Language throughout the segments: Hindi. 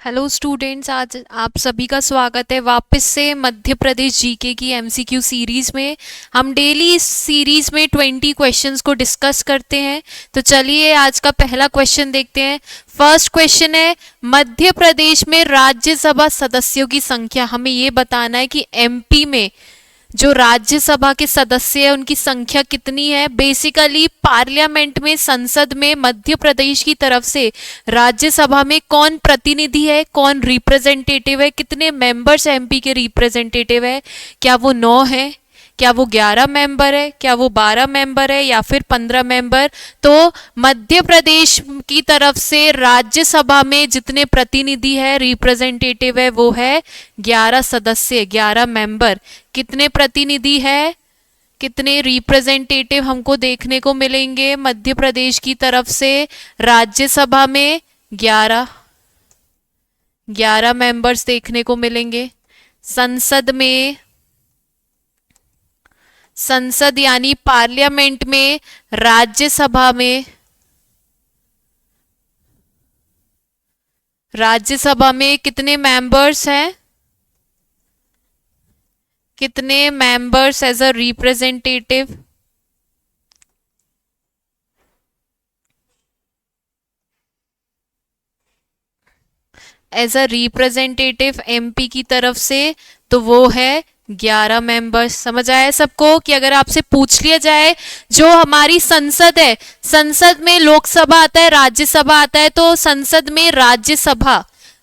हेलो स्टूडेंट्स, आज आप सभी का स्वागत है वापस से मध्य प्रदेश जीके की एमसीक्यू सीरीज़ में। हम डेली इस सीरीज़ में 20 क्वेश्चंस को डिस्कस करते हैं। तो चलिए आज का पहला क्वेश्चन देखते हैं। फर्स्ट क्वेश्चन है, मध्य प्रदेश में राज्यसभा सदस्यों की संख्या। हमें ये बताना है कि एमपी में जो राज्यसभा के सदस्य है उनकी संख्या कितनी है। बेसिकली पार्लियामेंट में, संसद में मध्य प्रदेश की तरफ से राज्यसभा में कौन प्रतिनिधि है, कौन रिप्रेजेंटेटिव है, कितने मेंबर्स एमपी के रिप्रेजेंटेटिव है। क्या वो 9 है, क्या वो 11 मेंबर है, क्या वो 12 मेंबर है या फिर 15 मेंबर। तो मध्य प्रदेश की तरफ से राज्यसभा में जितने प्रतिनिधि है, रिप्रेजेंटेटिव है, वो है 11 सदस्य, 11 मेंबर। कितने प्रतिनिधि है, कितने रिप्रेजेंटेटिव हमको देखने को मिलेंगे मध्य प्रदेश की तरफ से राज्यसभा में? 11 मेंबर्स देखने को मिलेंगे। संसद यानी पार्लियामेंट में, राज्यसभा में कितने मेंबर्स हैं, कितने members as a representative? As a representative MP की तरफ से, तो वो है 11 मेंबर्स। समझ आया सबको कि अगर आपसे पूछ लिया जाए जो हमारी संसद है, संसद में लोकसभा आता है, राज्यसभा आता है, तो संसद में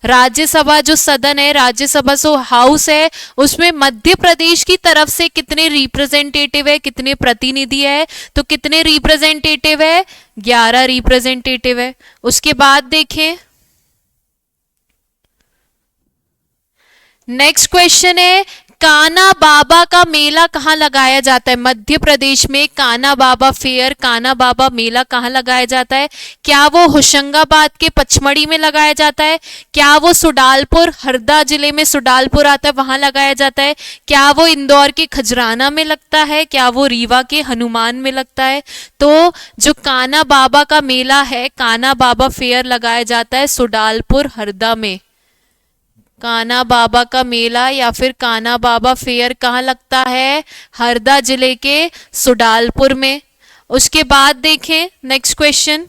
राज्यसभा जो सदन है, राज्यसभा जो हाउस है, उसमें मध्य प्रदेश की तरफ से कितने रिप्रेजेंटेटिव है, कितने प्रतिनिधि है। तो कितने रिप्रेजेंटेटिव है? 11 रिप्रेजेंटेटिव है। उसके बाद देखें, नेक्स्ट क्वेश्चन है, काना बाबा का मेला कहाँ लगाया जाता है? मध्य प्रदेश में काना बाबा फेयर, काना बाबा मेला कहाँ लगाया जाता है? क्या वो होशंगाबाद के पचमढ़ी में लगाया जाता है? क्या वो सुडालपुर, हरदा जिले में सुडालपुर आता है, वहां लगाया जाता है? क्या वो इंदौर के खजराना में लगता है? क्या वो रीवा के हनुमान में लगता है? तो जो काना बाबा का मेला है, काना बाबा फेयर लगाया जाता है सुडालपुर, हरदा में। काना बाबा का मेला या फिर काना बाबा फेयर कहाँ लगता है? हरदा जिले के सुडालपुर में। उसके बाद देखें नेक्स्ट क्वेश्चन,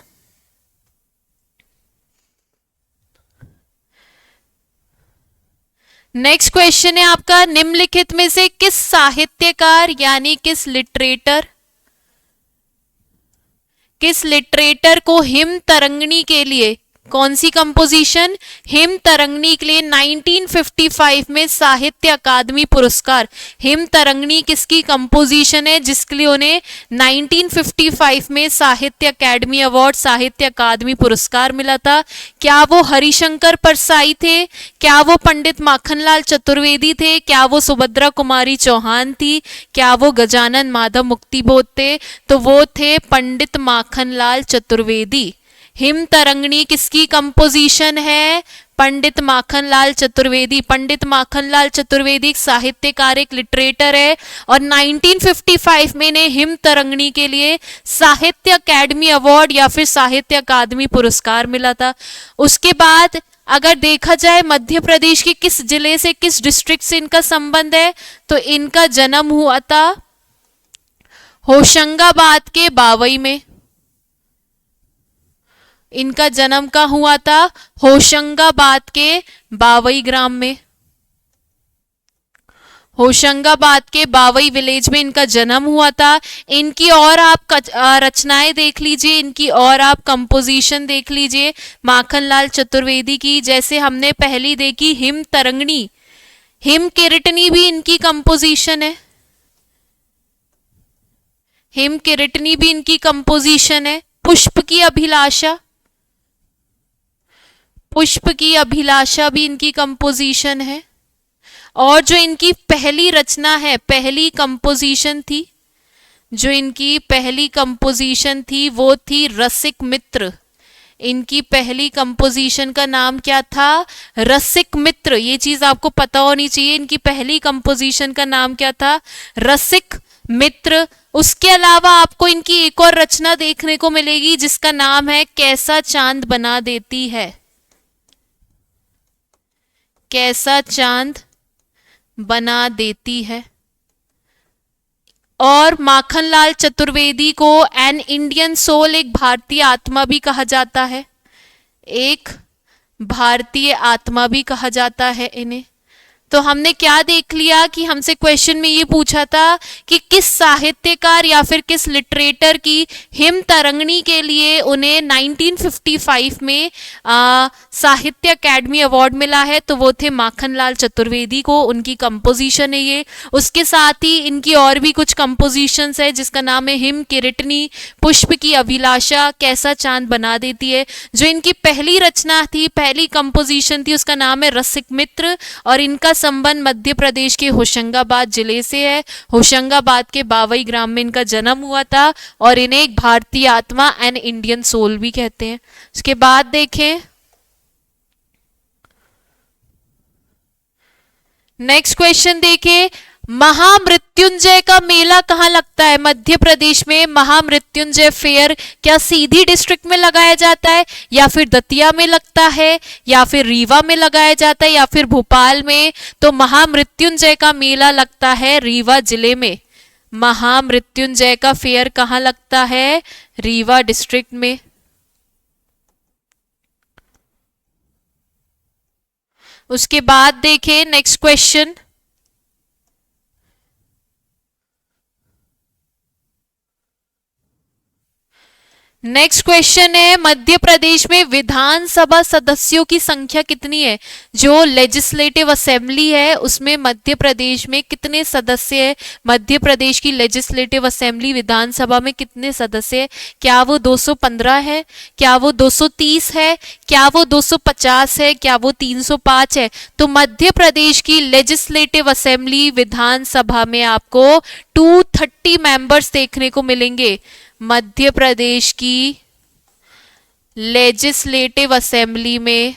नेक्स्ट क्वेश्चन है आपका, निम्नलिखित में से किस साहित्यकार यानी किस लिटरेटर को हिम तरंगिणी के लिए, कौन सी कंपोजिशन, हिम तरंगिणी के लिए 1955 में साहित्य अकादमी पुरस्कार। हिम तरंगिणी किसकी कंपोजिशन है जिसके लिए उन्हें 1955 में साहित्य अकादमी अवार्ड, साहित्य अकादमी पुरस्कार मिला था? क्या वो हरिशंकर परसाई थे? क्या वो पंडित माखनलाल चतुर्वेदी थे? क्या वो सुभद्रा कुमारी चौहान थी? क्या वो गजानन माधव मुक्तिबोध थे? तो वो थे पंडित माखनलाल चतुर्वेदी। हिम तरंगिणी किसकी कंपोजिशन है? पंडित माखनलाल चतुर्वेदी। पंडित माखनलाल चतुर्वेदी एक साहित्यकार, एक लिटरेटर है, और 1955 में ने हिम तरंगिणी के लिए साहित्य अकादमी अवार्ड या फिर साहित्य अकादमी पुरस्कार मिला था। उसके बाद अगर देखा जाए मध्य प्रदेश के किस जिले से, किस डिस्ट्रिक्ट से इनका संबंध है, तो इनका जन्म हुआ था होशंगाबाद के बावई में। इनका जन्म कहाँ हुआ था? होशंगाबाद के बावई ग्राम में, होशंगाबाद के बावई विलेज में इनका जन्म हुआ था। इनकी और आप रचनाएं देख लीजिए, इनकी और आप कंपोजिशन देख लीजिए माखनलाल चतुर्वेदी की। जैसे हमने पहली देखी हिम तरंगिणी, हिम किरटनी भी इनकी कंपोजिशन है, हिम किरटनी भी इनकी कंपोजिशन है। पुष्प की अभिलाषा, पुष्प की अभिलाषा भी इनकी कंपोजिशन है। और जो इनकी पहली रचना है, पहली कंपोजिशन थी, जो इनकी पहली कंपोजिशन थी वो थी रसिक मित्र। इनकी पहली कंपोजिशन का नाम क्या था? रसिक मित्र। ये चीज आपको पता होनी चाहिए, इनकी पहली कंपोजिशन का नाम क्या था? रसिक मित्र। उसके अलावा आपको इनकी एक और रचना देखने को मिलेगी जिसका नाम है कैसा चांद बना देती है। कैसा चांद बना देती है। और माखनलाल चतुर्वेदी को एन इंडियन सोल, एक भारतीय आत्मा भी कहा जाता है, एक भारतीय आत्मा भी कहा जाता है इन्हें। तो हमने क्या देख लिया कि हमसे क्वेश्चन में ये पूछा था कि किस साहित्यकार या फिर किस लिटरेटर की हिम तरंगिणी के लिए उन्हें 1955 में साहित्य अकेडमी अवार्ड मिला है, तो वो थे माखनलाल चतुर्वेदी को, उनकी कंपोजिशन है ये। उसके साथ ही इनकी और भी कुछ कंपोजिशंस है जिसका नाम है हिम किरटनी, पुष्प की अभिलाषा, कैसा चांद बना देती है। जो इनकी पहली रचना थी, पहली कंपोजिशन थी, उसका नाम है रसिक मित्र, और इनका संबंध मध्य प्रदेश के होशंगाबाद जिले से है। होशंगाबाद के बावई ग्राम में इनका जन्म हुआ था, और इन्हें एक भारतीय आत्मा एंड इंडियन सोल भी कहते हैं। उसके बाद देखें नेक्स्ट क्वेश्चन, देखें महामृत्युंजय का मेला कहाँ लगता है मध्य प्रदेश में। महामृत्युंजय फेयर क्या सीधी डिस्ट्रिक्ट में लगाया जाता है, या फिर दतिया में लगता है, या फिर रीवा में लगाया जाता है, या फिर भोपाल में। तो महामृत्युंजय का मेला लगता है रीवा जिले में। महामृत्युंजय का फेयर कहाँ लगता है, रीवा डिस्ट्रिक्ट में। उसके बाद देखें नेक्स्ट क्वेश्चन, नेक्स्ट क्वेश्चन है मध्य प्रदेश में विधानसभा सदस्यों की संख्या कितनी है। जो लेजिस्लेटिव असेंबली है उसमें मध्य प्रदेश में कितने सदस्य है। मध्य प्रदेश की लेजिस्लेटिव असेंबली विधानसभा में कितने सदस्य है। क्या वो 215 है, क्या वो 230 है, क्या वो 250 है, क्या वो 305 है। तो मध्य प्रदेश की लेजिस्लेटिव असेंबली विधानसभा में आपको 230 मेंबर्स देखने को मिलेंगे। मध्य प्रदेश की लेजिस्लेटिव असेंबली में,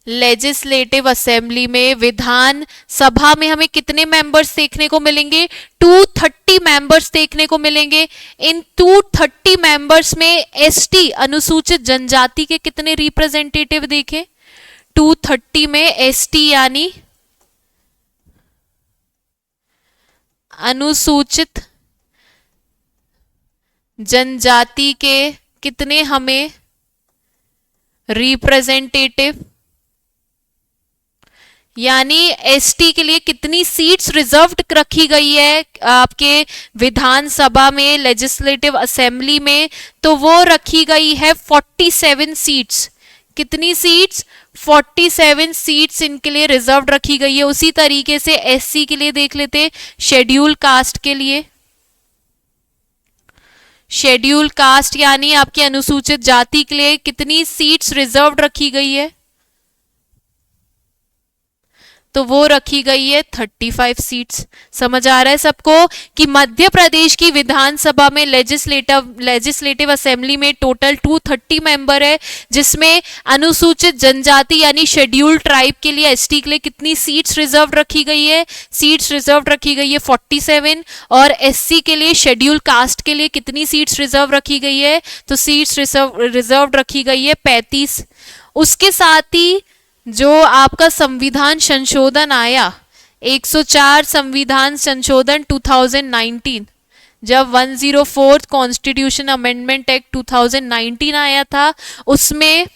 लेजिस्लेटिव असेंबली में विधान सभा में हमें कितने मेंबर्स देखने को मिलेंगे, 230 मेंबर्स देखने को मिलेंगे। इन 230 मेंबर्स में एसटी अनुसूचित जनजाति के कितने रिप्रेजेंटेटिव देखें। 230 में एसटी यानी अनुसूचित जनजाति के कितने हमें रिप्रेजेंटेटिव, यानी एसटी के लिए कितनी सीट्स रिजर्व्ड रखी गई है आपके विधानसभा में, लेजिस्लेटिव असेंबली में। तो वो रखी गई है 47 सीट्स। कितनी सीट्स, 47 सीट्स इनके लिए रिजर्व रखी गई है। उसी तरीके से एससी के लिए देख लेते, शेड्यूल कास्ट के लिए, शेड्यूल कास्ट यानी आपकी अनुसूचित जाति के लिए कितनी सीट्स रिजर्व रखी गई है, तो वो रखी गई है 35 सीट्स। समझ आ रहा है सबको कि मध्य प्रदेश की विधानसभा में लेजिस्लेटिव असेंबली में टोटल 230 मेंबर है, जिसमें अनुसूचित जनजाति यानी शेड्यूल्ड ट्राइब के लिए, एसटी के लिए कितनी सीट्स रिजर्व रखी गई है, सीट्स रिजर्व रखी गई है 47, और एससी के लिए, शेड्यूल कास्ट के लिए कितनी सीट्स रिजर्व रखी गई है, तो सीट्स रिजर्व रखी गई है 35। उसके साथ ही जो आपका संविधान संशोधन आया 104 संविधान संशोधन 2019, जब 104 कॉन्स्टिट्यूशन अमेंडमेंट एक्ट 2019 आया था, उसमें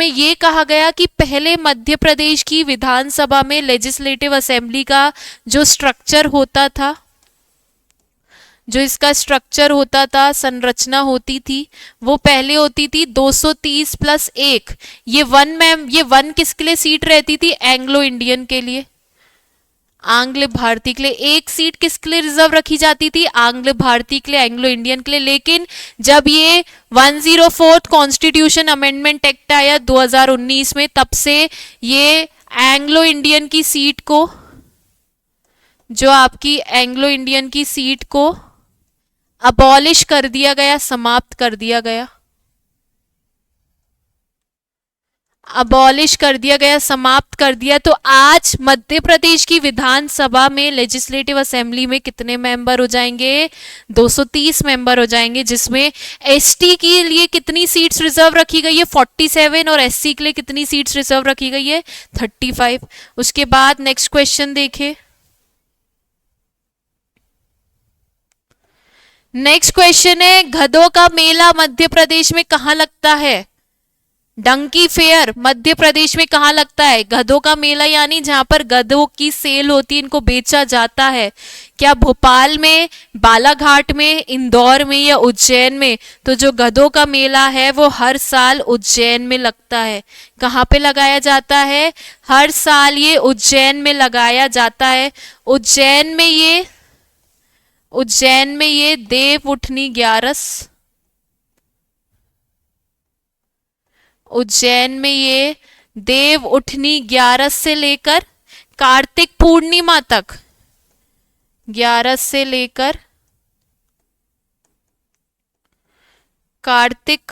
ये कहा गया कि पहले मध्य प्रदेश की विधानसभा में लेजिस्लेटिव असेंबली का जो स्ट्रक्चर होता था, जो इसका स्ट्रक्चर होता था, संरचना होती थी, वो पहले होती थी 230 प्लस 1। ये वन किसके लिए सीट रहती थी, एंग्लो इंडियन के लिए, आंग्ल भारतीय के लिए। एक सीट किसके लिए रिजर्व रखी जाती थी, आंग्ल भारतीय के लिए, एंग्लो इंडियन के लिए। लेकिन जब ये 104 कॉन्स्टिट्यूशन अमेंडमेंट एक्ट आया 2019 में, तब से ये एंग्लो इंडियन की सीट को, जो आपकी एंग्लो इंडियन की सीट को अबॉलिश कर दिया गया, समाप्त कर दिया गया। अबॉलिश कर दिया गया, समाप्त कर दिया। तो आज मध्य प्रदेश की विधानसभा में, लेजिस्लेटिव असेंबली में कितने मेंबर हो जाएंगे? 230 मेंबर हो जाएंगे, जिसमें एसटी के लिए कितनी सीट्स रिजर्व रखी गई है? 47। और एससी के लिए कितनी सीट्स रिजर्व रखी गई है? 35। उसके बाद नेक्स्ट क्वेश्चन देखें। नेक्स्ट क्वेश्चन है, गधों का मेला मध्य प्रदेश में कहां लगता है? डंकी फेयर मध्य प्रदेश में कहां लगता है? गधों का मेला यानी जहां पर गधों की सेल होती है, इनको बेचा जाता है। क्या भोपाल में, बालाघाट में, इंदौर में या उज्जैन में? तो जो गधों का मेला है वो हर साल उज्जैन में लगता है। कहाँ पे लगाया जाता है? हर साल ये उज्जैन में लगाया जाता है। उज्जैन में ये देव उठनी ग्यारस, उज्जैन में ये देव उठनी ग्यारस से लेकर कार्तिक पूर्णिमा तक, ग्यारस से लेकर कार्तिक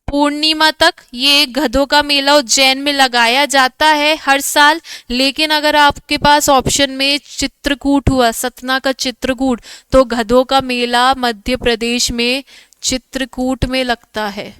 पूर्णिमा तक ये गधों का मेला उज्जैन में लगाया जाता है हर साल। लेकिन अगर आपके पास ऑप्शन में चित्रकूट हुआ, सतना का चित्रकूट, तो गधों का मेला मध्य प्रदेश में चित्रकूट में लगता है।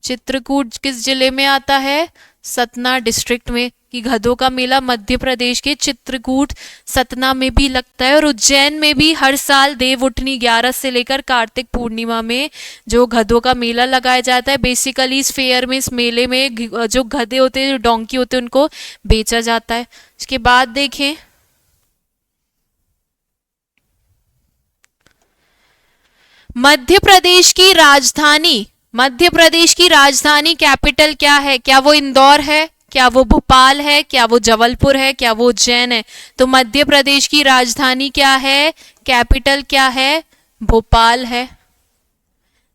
चित्रकूट किस जिले में आता है? सतना डिस्ट्रिक्ट में। कि गधों का मेला मध्य प्रदेश के चित्रकूट, सतना में भी लगता है। और उज्जैन में भी हर साल देव उठनी ग्यारस से लेकर कार्तिक पूर्णिमा में जो गधों का मेला लगाया जाता है। बेसिकली इस फेयर में, इस मेले में जो गधे होते हैं, जो डोंकी होते हैं, उनको बेचा जाता है। इसके बाद देखें, मध्य प्रदेश की राजधानी, मध्य प्रदेश की राजधानी कैपिटल क्या है? क्या वो इंदौर है? क्या वो भोपाल है? क्या वो जबलपुर है? क्या वो उज्जैन है? तो मध्य प्रदेश की राजधानी क्या है? कैपिटल क्या है? भोपाल है।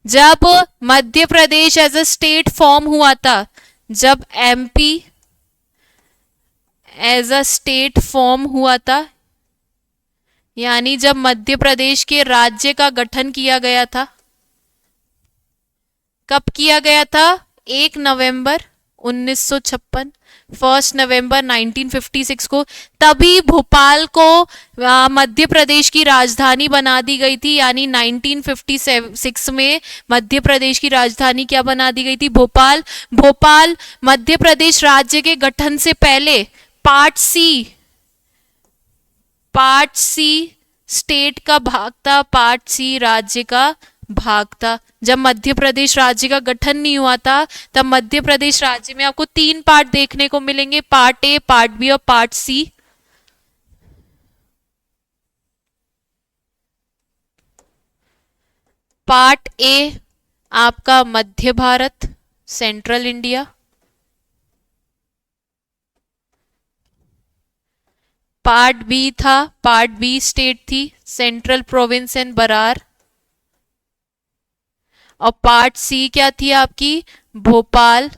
जब Madhya Pradesh as a state form हुआ था, जब MP as a state form हुआ था, यानी जब मध्य प्रदेश के राज्य का गठन किया गया था, कब किया गया था? 1 नवंबर 1956, 1 नवंबर 1956 को। तभी भोपाल को मध्य प्रदेश की राजधानी बना दी गई थी। यानी 1956 में मध्य प्रदेश की राजधानी क्या बना दी गई थी? भोपाल। भोपाल मध्य प्रदेश राज्य के गठन से पहले पार्ट सी स्टेट का भाग था, पार्ट सी राज्य का भाग था। जब मध्य प्रदेश राज्य का गठन नहीं हुआ था, तब मध्य प्रदेश राज्य में आपको 3 पार्ट देखने को मिलेंगे, पार्ट ए, पार्ट बी और पार्ट सी। पार्ट ए आपका मध्य भारत, सेंट्रल इंडिया। पार्ट बी था, पार्ट बी स्टेट थी, सेंट्रल प्रोविंस एंड बरार। और पार्ट सी क्या थी आपकी? भोपाल,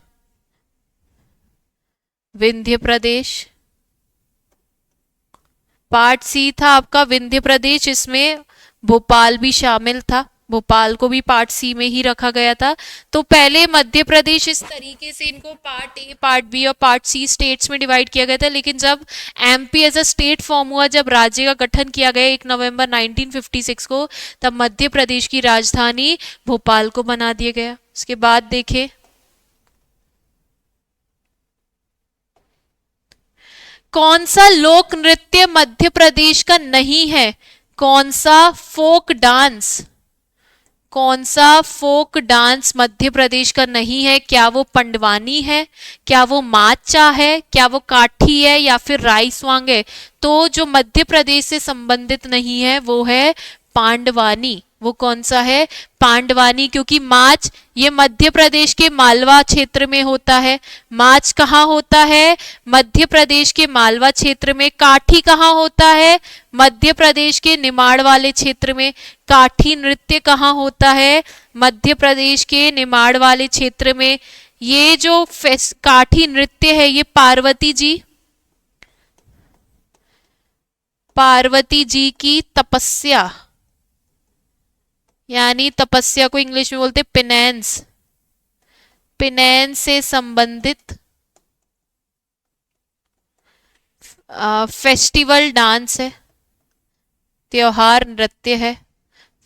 विंध्य प्रदेश। पार्ट सी था आपका विंध्य प्रदेश, इसमें भोपाल भी शामिल था। भोपाल को भी पार्ट सी में ही रखा गया था। तो पहले मध्य प्रदेश इस तरीके से इनको पार्ट ए, पार्ट बी और पार्ट सी स्टेट्स में डिवाइड किया गया था। लेकिन जब MP as a state form हुआ, जब राज्य का गठन किया गया 1 नवंबर 1956 को, तब मध्य प्रदेश की राजधानी भोपाल को बना दिया गया। उसके बाद देखें, कौन सा लोक नृत्य मध्य प्रदेश का नहीं है? कौन सा फोक डांस, कौन सा फोक डांस मध्य प्रदेश का नहीं है? क्या वो पंडवानी है? क्या वो माचा है? क्या वो काठी है? या फिर राई स्वांग है? तो जो मध्य प्रदेश से संबंधित नहीं है वो है पांडवानी। वो कौन सा है? पांडवानी। क्योंकि माच ये मध्य प्रदेश के मालवा क्षेत्र में होता है। माच कहाँ होता है? मध्य प्रदेश के मालवा क्षेत्र में। काठी कहाँ होता है? मध्य प्रदेश के निमाड़ वाले क्षेत्र में। काठी नृत्य कहाँ होता है? मध्य प्रदेश के निमाड़ वाले क्षेत्र में। ये जो काठी नृत्य है, ये पार्वती जी की तपस्या, यानी तपस्या को इंग्लिश में बोलते पेनेंस, पिनैन से संबंधित फेस्टिवल डांस है, त्योहार नृत्य है,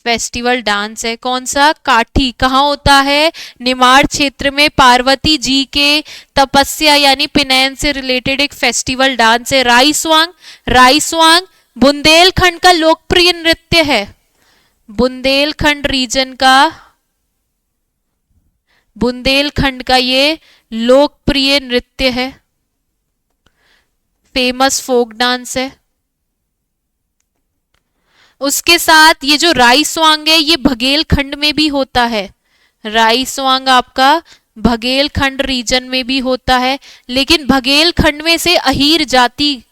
फेस्टिवल डांस है। कौन सा? काठी। कहाँ होता है? निमाड़ क्षेत्र में पार्वती जी के तपस्या यानी पिनैन से रिलेटेड एक फेस्टिवल डांस है। राईस्वांग, राईस्वांग बुंदेलखंड का लोकप्रिय नृत्य है, बुंदेलखंड रीजन का, बुंदेलखंड का ये लोकप्रिय नृत्य है, फेमस फोक डांस है। उसके साथ ये जो राईस्वांग है ये बघेलखंड में भी होता है, राईस्वांग आपका बघेलखंड रीजन में भी होता है, लेकिन बघेलखंड में से अहीर जाति,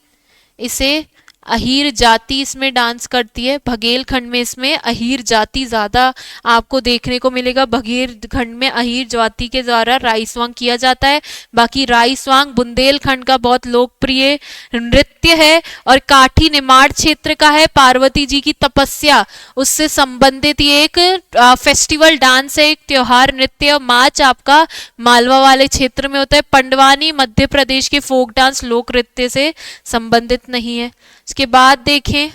इसे अहीर जाति इसमें डांस करती है, बघेलखंड में इसमें अहीर जाति ज्यादा आपको देखने को मिलेगा, बघेलखंड में अहीर जाति के द्वारा राईस्वांग किया जाता है। बाकी राईस्वांग बुंदेलखंड का बहुत लोकप्रिय नृत्य है। और काठी निमाड़ क्षेत्र का है, पार्वती जी की तपस्या उससे संबंधित ये एक फेस्टिवल डांस है, एक त्योहार नृत्य। माच आपका मालवा वाले क्षेत्र में होता है। पंडवानी मध्य प्रदेश के फोक डांस लोक नृत्य से संबंधित नहीं है। इसके बाद देखें,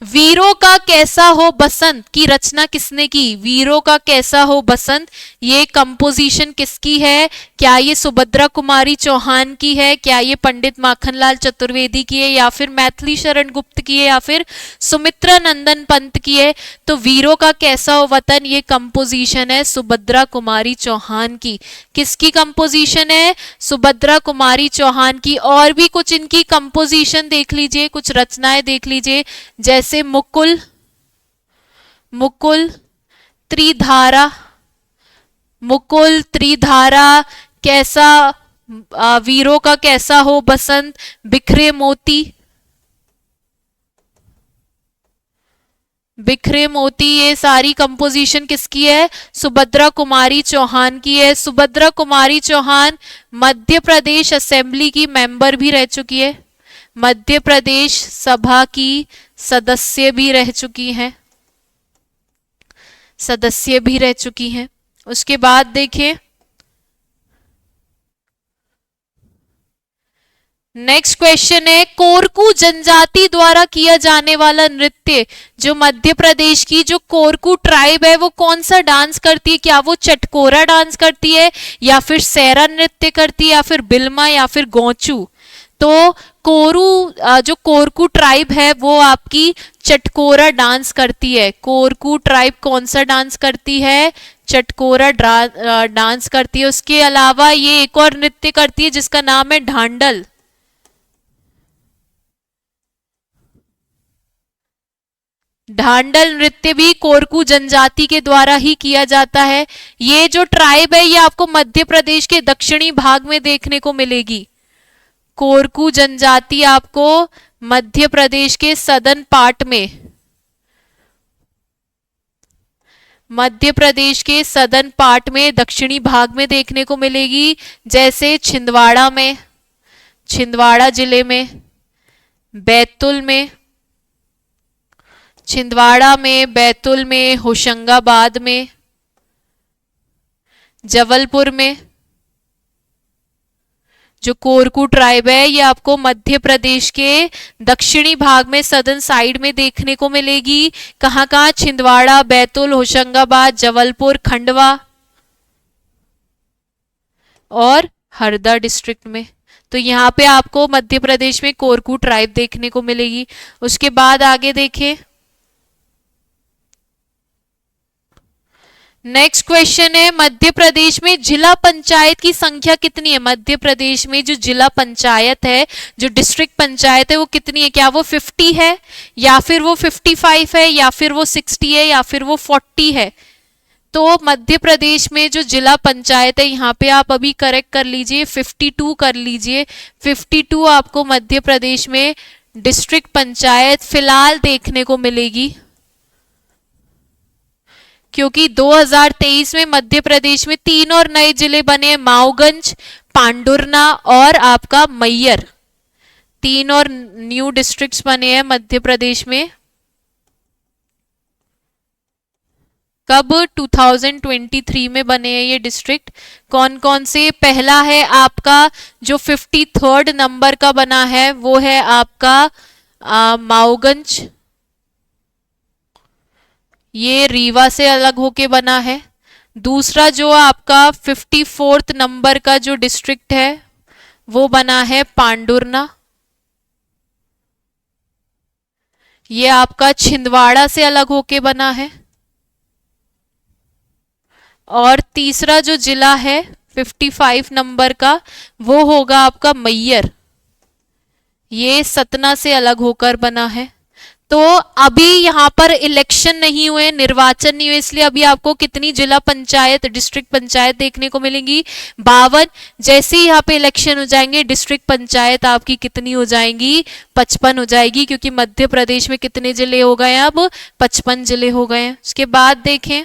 वीरों का कैसा हो बसंत की रचना किसने की? वीरों का कैसा हो बसंत ये कंपोजिशन किसकी है? क्या ये सुभद्रा कुमारी चौहान की है? क्या ये पंडित माखनलाल चतुर्वेदी की है? या फिर मैथिली शरण गुप्त की है? या फिर सुमित्रा नंदन पंत की है? तो वीरों का कैसा हो वतन ये कंपोजिशन है सुभद्रा कुमारी चौहान की। किसकी कंपोजिशन है? सुभद्रा कुमारी चौहान की। और भी कुछ इनकी कंपोजिशन देख लीजिए, कुछ रचनाएं देख लीजिए, जैसे मुकुल, मुकुल त्रिधारा, मुकुल त्रिधारा, कैसा वीरों का कैसा हो बसंत, बिखरे मोती, बिखरे मोती, ये सारी कंपोजिशन किसकी है? सुभद्रा कुमारी चौहान की है। सुभद्रा कुमारी चौहान मध्य प्रदेश असेंबली की मेंबर भी रह चुकी है, मध्य प्रदेश सभा की सदस्य भी रह चुकी हैं, सदस्य भी रह चुकी हैं। उसके बाद देखिए नेक्स्ट क्वेश्चन है, कोरकू जनजाति द्वारा किया जाने वाला नृत्य, जो मध्य प्रदेश की जो कोरकू ट्राइब है वो कौन सा डांस करती है? क्या वो चटकोरा डांस करती है, या फिर सैरा नृत्य करती है, या फिर बिल्मा, या फिर गोचू? तो जो कोरकू ट्राइब है वो आपकी चटकोरा डांस करती है। कोरकू ट्राइब कौन सा डांस करती है? चटकोरा डांस करती है। उसके अलावा ये एक और नृत्य करती है जिसका नाम है ढांडल। ढांडल नृत्य भी कोरकू जनजाति के द्वारा ही किया जाता है। ये जो ट्राइब है ये आपको मध्य प्रदेश के दक्षिणी भाग में देखने को मिलेगी। कोरकू जनजाति आपको मध्य प्रदेश के सदर्न पार्ट में, मध्य प्रदेश के सदर्न पार्ट में दक्षिणी भाग में देखने को मिलेगी, जैसे छिंदवाड़ा में, छिंदवाड़ा जिले में, बैतूल में, छिंदवाड़ा में, बैतूल में, होशंगाबाद में, जबलपुर में। जो कोरकू ट्राइब है ये आपको मध्य प्रदेश के दक्षिणी भाग में सदर्न साइड में देखने को मिलेगी। कहाँ कहाँ? छिंदवाड़ा, बैतूल, होशंगाबाद, जबलपुर, खंडवा और हरदा डिस्ट्रिक्ट में। तो यहाँ पे आपको मध्य प्रदेश में कोरकू ट्राइब देखने को मिलेगी। उसके बाद आगे देखें, नेक्स्ट क्वेश्चन है, मध्य प्रदेश में जिला पंचायत की संख्या कितनी है? मध्य प्रदेश में जो जिला पंचायत है, जो डिस्ट्रिक्ट पंचायत है वो कितनी है? क्या वो 50 है, या फिर वो 55 है, या फिर वो 60 है, या फिर वो 40 है? तो मध्य प्रदेश में जो जिला पंचायत है यहाँ पे आप अभी करेक्ट कर लीजिए, 52 कर लीजिए। 52 आपको मध्य प्रदेश में डिस्ट्रिक्ट पंचायत फिलहाल देखने को मिलेगी, क्योंकि 2023 में मध्य प्रदेश में 3 और नए जिले बने हैं, माऊगंज, पांडुरना और आपका मैयर। 3 और न्यू डिस्ट्रिक्ट्स बने हैं मध्य प्रदेश में। कब? 2023 में बने हैं ये डिस्ट्रिक्ट। कौन कौन से? पहला है आपका जो 53rd नंबर का बना है वो है आपका माऊगंज, ये रीवा से अलग होके बना है। दूसरा जो आपका 54th नंबर का जो डिस्ट्रिक्ट है वो बना है पांडुरना, ये आपका छिंदवाड़ा से अलग होके बना है। और तीसरा जो जिला है 55 नंबर का वो होगा आपका मैयर, ये सतना से अलग होकर बना है। तो अभी यहाँ पर इलेक्शन नहीं हुए, निर्वाचन नहीं हुए, इसलिए अभी आपको कितनी जिला पंचायत, डिस्ट्रिक्ट पंचायत देखने को मिलेंगी? 52। जैसे ही यहाँ पे इलेक्शन हो जाएंगे डिस्ट्रिक्ट पंचायत आपकी कितनी हो जाएंगी? 55 हो जाएगी, क्योंकि मध्य प्रदेश में कितने जिले हो गए हैं अब? 55 जिले हो गए हैं। उसके बाद देखें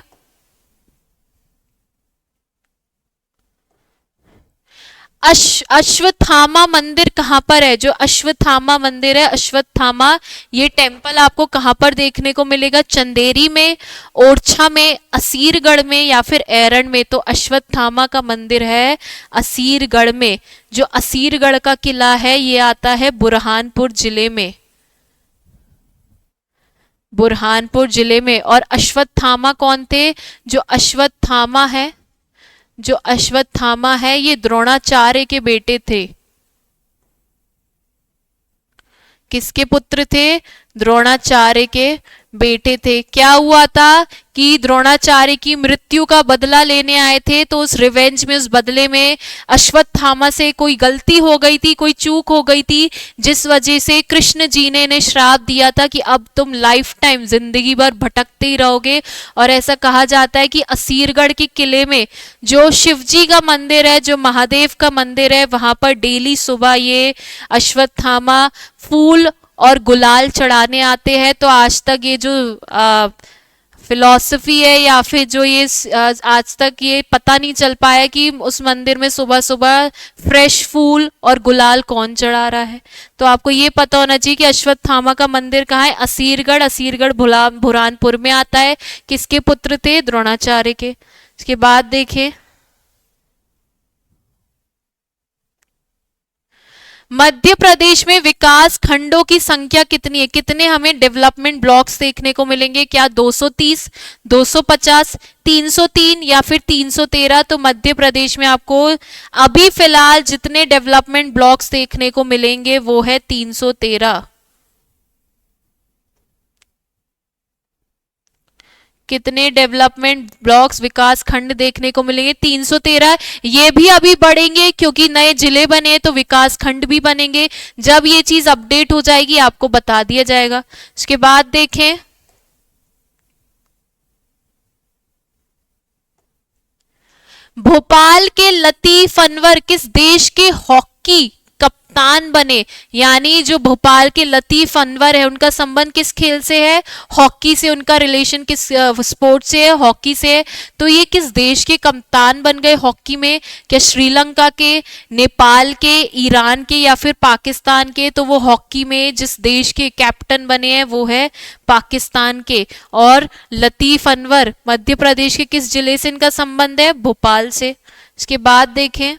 अश्वत्थामा मंदिर कहाँ पर है? जो अश्वत्थामा मंदिर है, अश्वत्थामा, ये टेम्पल आपको कहाँ पर देखने को मिलेगा? चंदेरी में, ओरछा में, असीरगढ़ में या फिर एरन में? तो अश्वत्थामा का मंदिर है असीरगढ़ में। जो असीरगढ़ का किला है ये आता है बुरहानपुर जिले में, बुरहानपुर जिले में। और अश्वत्थामा कौन थे? जो अश्वत्थामा है, जो अश्वत्थामा है ये द्रोणाचार्य के बेटे थे। किसके पुत्र थे? द्रोणाचार्य के बेटे थे। क्या हुआ था कि द्रोणाचार्य की मृत्यु का बदला लेने आए थे, तो उस रिवेंज में, उस बदले में अश्वत्थामा से कोई गलती हो गई थी, कोई चूक हो गई थी, जिस वजह से कृष्ण जी ने इन्हें श्राप दिया था कि अब तुम लाइफ टाइम, जिंदगी भर भटकते ही रहोगे। और ऐसा कहा जाता है कि असीरगढ़ के किले में जो शिव जी का मंदिर है, जो महादेव का मंदिर है, वहां पर डेली सुबह ये अश्वत्थामा फूल और गुलाल चढ़ाने आते हैं। तो आज तक ये जो फिलॉसफी है या फिर जो ये आज तक ये पता नहीं चल पाया कि उस मंदिर में सुबह सुबह फ्रेश फूल और गुलाल कौन चढ़ा रहा है। तो आपको ये पता होना चाहिए कि अश्वत्थामा का मंदिर कहाँ है? असीरगढ़। असीरगढ़ बुरहानपुर में आता है। किसके पुत्र थे? द्रोणाचार्य के। इसके बाद देखें मध्य प्रदेश में विकास खंडों की संख्या कितनी है? कितने हमें डेवलपमेंट ब्लॉक्स देखने को मिलेंगे? क्या 230, 250, 303 या फिर 313? तो मध्य प्रदेश में आपको अभी फिलहाल जितने डेवलपमेंट ब्लॉक्स देखने को मिलेंगे वो है 313। कितने डेवलपमेंट ब्लॉक्स, विकास खंड देखने को मिलेंगे? 313। ये भी अभी बढ़ेंगे क्योंकि नए जिले बने तो विकास खंड भी बनेंगे। जब ये चीज अपडेट हो जाएगी आपको बता दिया जाएगा। उसके बाद देखें भोपाल के लतीफ अनवर किस देश के हॉकी कप्तान बने? यानी जो भोपाल के लतीफ अनवर है उनका संबंध किस खेल से है? हॉकी से। उनका रिलेशन किस स्पोर्ट से है? हॉकी से है। तो ये किस देश के कप्तान बन गए हॉकी में? क्या श्रीलंका के, नेपाल के, ईरान के या फिर पाकिस्तान के? तो वो हॉकी में जिस देश के कैप्टन बने हैं वो है पाकिस्तान के। और लतीफ अनवर मध्य प्रदेश के किस जिले से इनका संबंध है? भोपाल से। इसके बाद देखें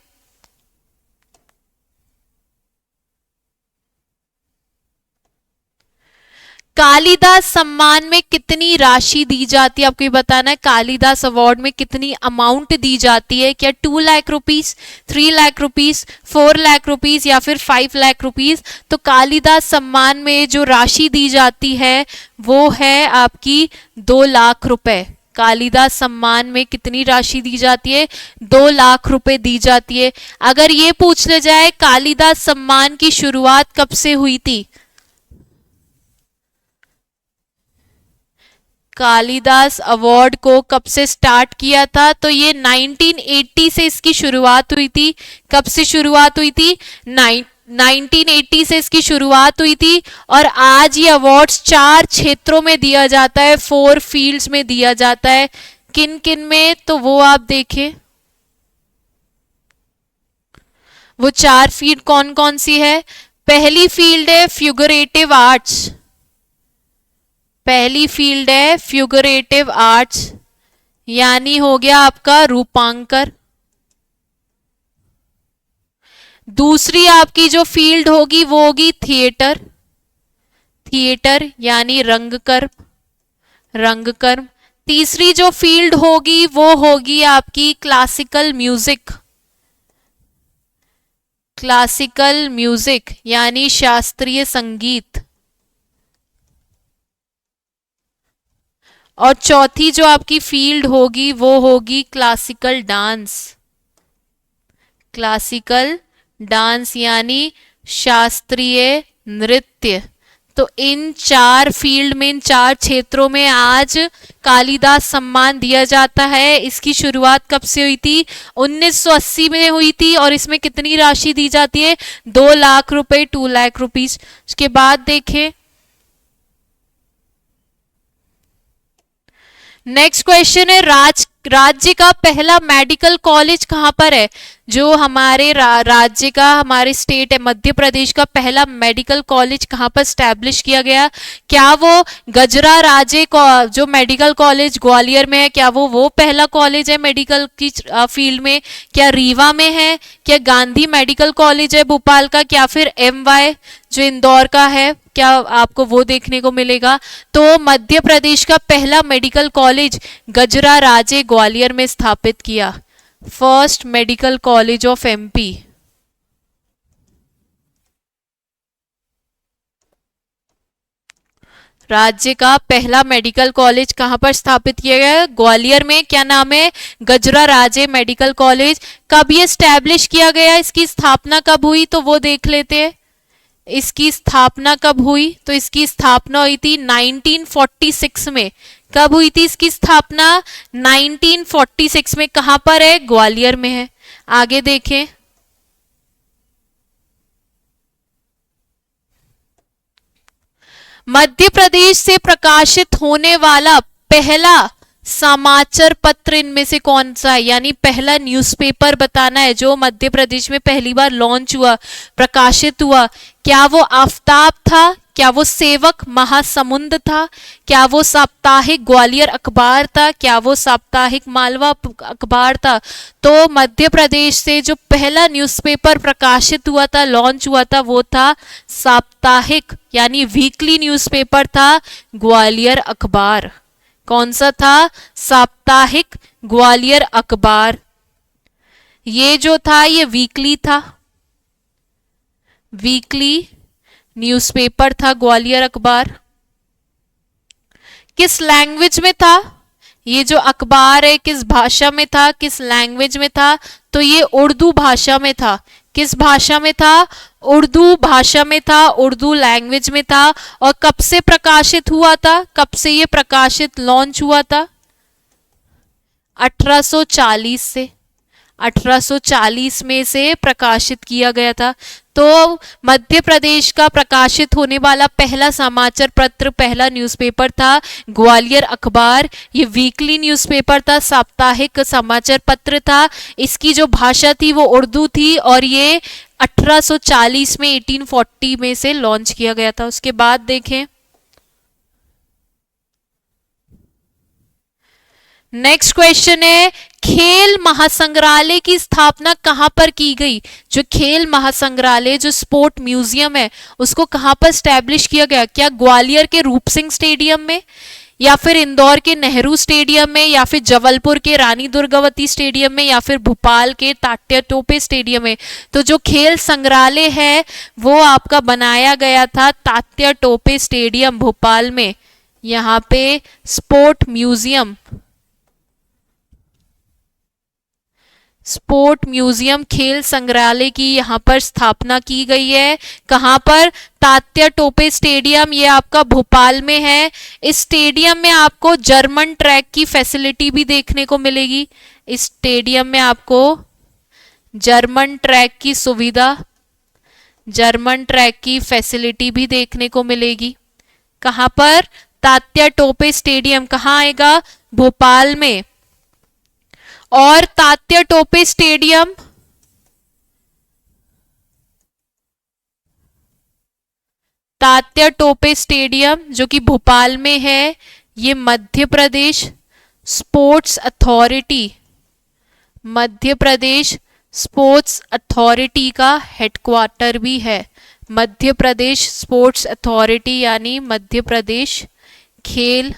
कालिदास सम्मान में कितनी राशि दी जाती है? आपको ये बताना है कालिदास अवार्ड में कितनी अमाउंट दी जाती है। क्या 2 lakh rupees, 3 lakh rupees, 4 lakh rupees या फिर 5 लाख रुपीस? तो कालिदास सम्मान में जो राशि दी जाती है वो है आपकी 2 लाख रुपए। कालिदास सम्मान में कितनी राशि दी जाती है? 2 लाख रुपए दी जाती है। अगर ये पूछ ले जाए कालिदास सम्मान की शुरुआत कब से हुई थी? कालिदास अवार्ड को कब से स्टार्ट किया था? तो ये 1980 से इसकी शुरुआत हुई थी। कब से शुरुआत हुई थी? 1980 से इसकी शुरुआत हुई थी। और आज ये अवार्ड्स 4 क्षेत्रों में दिया जाता है, 4 फील्ड्स में दिया जाता है। किन किन में? तो वो आप देखें, वो 4 फील्ड कौन कौन सी है? पहली फील्ड है फ्यूगरेटिव आर्ट्स, पहली फील्ड है फ्यूगरेटिव आर्ट्स। यानी हो गया आपका रूपांकर। दूसरी आपकी जो फील्ड होगी वो होगी थिएटर, थिएटर यानी रंगकर्म, रंगकर्म। तीसरी जो फील्ड होगी वो होगी आपकी क्लासिकल म्यूजिक, क्लासिकल म्यूजिक यानी शास्त्रीय संगीत। और चौथी जो आपकी फील्ड होगी वो होगी क्लासिकल डांस, क्लासिकल डांस यानी शास्त्रीय नृत्य। तो इन चार फील्ड में, इन चार क्षेत्रों में आज कालिदास सम्मान दिया जाता है। इसकी शुरुआत कब से हुई थी? 1980 में हुई थी। और इसमें कितनी राशि दी जाती है? 2 लाख रुपए, 2 लाख रुपीज। उसके बाद देखें नेक्स्ट क्वेश्चन है, राज्य का पहला मेडिकल कॉलेज कहां पर है? जो हमारे राज्य का, हमारे स्टेट है मध्य प्रदेश का पहला मेडिकल कॉलेज कहां पर स्टैब्लिश किया गया? क्या वो गजरा राजे जो मेडिकल कॉलेज ग्वालियर में है, क्या वो पहला कॉलेज है मेडिकल की फील्ड में? क्या रीवा में है? क्या गांधी मेडिकल कॉलेज है भोपाल का? क्या फिर MY जो इंदौर का है, क्या आपको वो देखने को मिलेगा? तो मध्य प्रदेश का पहला मेडिकल कॉलेज गजरा राजे ग्वालियर में स्थापित किया, first medical college of MP। राज्य का पहला मेडिकल कॉलेज कहां पर स्थापित किया गया? ग्वालियर में। क्या नाम है? गजरा राजे मेडिकल कॉलेज। कब ये स्टैब्लिश किया गया, इसकी स्थापना कब हुई, तो वो देख लेते हैं। इसकी स्थापना कब हुई? तो इसकी स्थापना हुई थी 1946 में। कब हुई थी इसकी स्थापना? 1946 में। कहां पर है? ग्वालियर में है। आगे देखें, मध्य प्रदेश से प्रकाशित होने वाला पहला समाचार पत्र इनमें से कौन सा है? यानी पहला न्यूज़पेपर बताना है जो मध्य प्रदेश में पहली बार लॉन्च हुआ, प्रकाशित हुआ। क्या वो आफ्ताब था? क्या वो सेवक महासमुंद था? क्या वो साप्ताहिक ग्वालियर अखबार था? क्या वो साप्ताहिक मालवा अखबार था? तो मध्य प्रदेश से जो पहला न्यूज़पेपर प्रकाशित हुआ था, लॉन्च हुआ था, वो था साप्ताहिक यानी वीकली न्यूज़पेपर था ग्वालियर अखबार। कौन सा था? साप्ताहिक ग्वालियर अखबार। ये जो था ये वीकली था, वीकली न्यूज़पेपर था ग्वालियर अखबार। किस लैंग्वेज में था ये जो अखबार है? किस भाषा में था, किस लैंग्वेज में था? तो ये उर्दू भाषा में था। किस भाषा में था? उर्दू भाषा में था, उर्दू लैंग्वेज में था। और कब से प्रकाशित हुआ था? कब से ये प्रकाशित लॉन्च हुआ था? 1840 से, 1840 में से प्रकाशित किया गया था। तो मध्य प्रदेश का प्रकाशित होने वाला पहला समाचार पत्र, पहला न्यूज़पेपर था ग्वालियर अखबार। ये वीकली न्यूज़पेपर था, साप्ताहिक समाचार पत्र था। इसकी जो भाषा थी वो उर्दू थी और ये 1840 में, 1840 में से लॉन्च किया गया था। उसके बाद देखें नेक्स्ट क्वेश्चन है, खेल महासंग्रहालय की स्थापना कहां पर की गई? जो खेल महासंग्रहालय, जो स्पोर्ट म्यूजियम है, उसको कहां पर स्टैब्लिश किया गया? क्या ग्वालियर के रूप सिंह स्टेडियम में, या फिर इंदौर के नेहरू स्टेडियम में, या फिर जबलपुर के रानी दुर्गावती स्टेडियम में, या फिर भोपाल के तात्या टोपे स्टेडियम में? तो जो खेल संग्रहालय है वो आपका बनाया गया था तात्या टोपे स्टेडियम भोपाल में। यहाँ पे स्पोर्ट म्यूजियम, स्पोर्ट म्यूजियम खेल संग्रहालय की यहाँ पर स्थापना की गई है। कहाँ पर? तात्या टोपे स्टेडियम, ये आपका भोपाल में है। इस स्टेडियम में आपको जर्मन ट्रैक की फैसिलिटी भी देखने को मिलेगी। इस स्टेडियम में आपको जर्मन ट्रैक की सुविधा, जर्मन ट्रैक की फैसिलिटी भी देखने को मिलेगी। कहाँ पर? तात्या टोपे स्टेडियम। कहाँ आएगा? भोपाल में। और तात्या टोपे स्टेडियम, तात्या टोपे स्टेडियम जो कि भोपाल में है, ये Madhya Pradesh sports authority, Madhya Pradesh sports authority का हेडक्वार्टर भी है। मध्य प्रदेश स्पोर्ट्स अथॉरिटी यानी मध्य प्रदेश खेल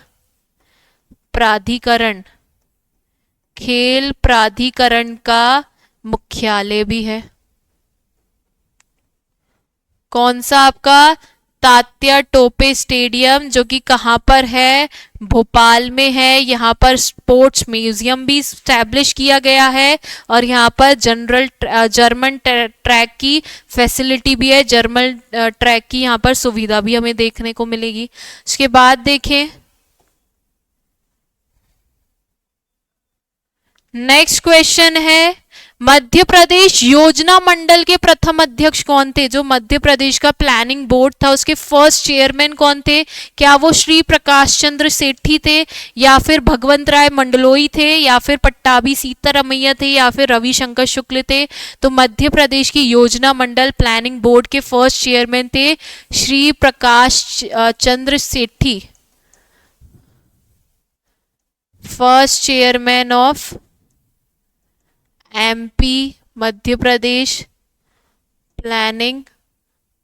प्राधिकरण, खेल प्राधिकरण का मुख्यालय भी है। कौन सा आपका? तात्या टोपे स्टेडियम, जो कि कहाँ पर है? भोपाल में है। यहाँ पर स्पोर्ट्स म्यूजियम भी स्टैब्लिश किया गया है और यहाँ पर जर्मन ट्रैक की फैसिलिटी भी है। जर्मन ट्रैक की यहाँ पर सुविधा भी हमें देखने को मिलेगी। उसके बाद देखें नेक्स्ट क्वेश्चन है, मध्य प्रदेश योजना मंडल के प्रथम अध्यक्ष कौन थे? जो मध्य प्रदेश का प्लानिंग बोर्ड था उसके फर्स्ट चेयरमैन कौन थे? क्या वो श्री प्रकाश चंद्र सेठी थे, या फिर भगवंत राय मंडलोई थे, या फिर पट्टाभी सीतारमैया थे, या फिर रविशंकर शुक्ल थे? तो मध्य प्रदेश की योजना मंडल प्लानिंग बोर्ड के फर्स्ट चेयरमैन थे Shri Prakash Chandra Sethi, first chairman of MP Madhya Pradesh planning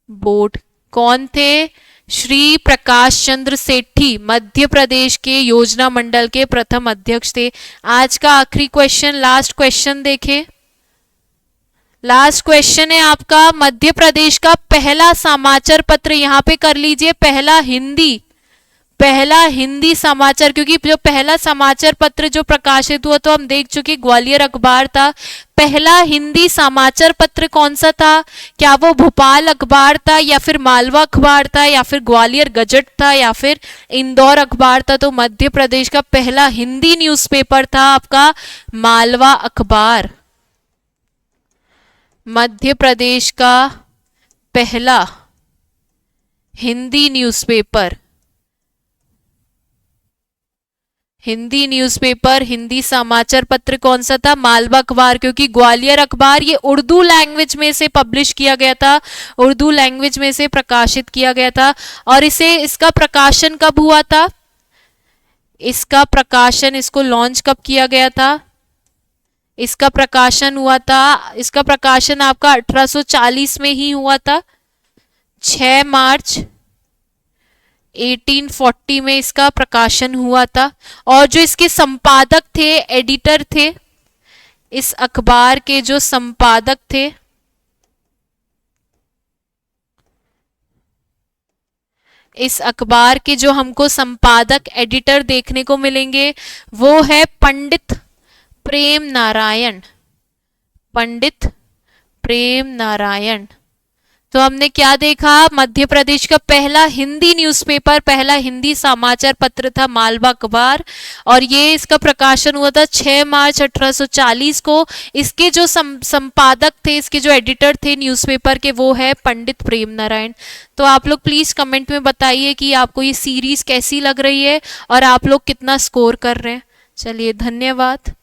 board. कौन थे? श्री प्रकाश चंद्र सेठी मध्य प्रदेश के योजना मंडल के प्रथम अध्यक्ष थे। आज का आखिरी क्वेश्चन, लास्ट क्वेश्चन देखें। लास्ट क्वेश्चन है आपका, मध्य प्रदेश का पहला समाचार पत्र, यहां पे कर लीजिए पहला हिंदी समाचार, क्योंकि जो पहला समाचार पत्र जो प्रकाशित हुआ तो हम देख चुके ग्वालियर अखबार था। पहला हिंदी समाचार पत्र कौन सा था? क्या वो भोपाल अखबार था, या फिर मालवा अखबार था, या फिर ग्वालियर गजट था, या फिर इंदौर अखबार था? तो मध्य प्रदेश का पहला हिंदी न्यूज़पेपर था आपका मालवा अखबार। मध्य प्रदेश का पहला हिंदी न्यूज़पेपर, हिंदी समाचार पत्र कौन सा था? मालवा अखबार, क्योंकि ग्वालियर अखबार ये उर्दू लैंग्वेज में से पब्लिश किया गया था, उर्दू लैंग्वेज में से प्रकाशित किया गया था। और इसका प्रकाशन कब हुआ था? इसको लॉन्च कब किया गया था? इसका प्रकाशन आपका 1840 में ही हुआ था। 6 मार्च 1840 में इसका प्रकाशन हुआ था। और जो इसके संपादक थे, एडिटर थे, इस अखबार के जो संपादक थे, इस अखबार के जो हमको संपादक एडिटर देखने को मिलेंगे वो है पंडित प्रेम नारायण। तो हमने क्या देखा? मध्य प्रदेश का पहला हिंदी न्यूज़पेपर, पहला हिंदी समाचार पत्र था मालवा अखबार, और ये इसका प्रकाशन हुआ था 6 मार्च 1840 को। इसके जो संपादक थे, इसके जो एडिटर थे न्यूज़पेपर के, वो है पंडित प्रेम नारायण। तो आप लोग प्लीज़ कमेंट में बताइए कि आपको ये सीरीज़ कैसी लग रही है और आप लोग कितना स्कोर कर रहे हैं। चलिए, धन्यवाद।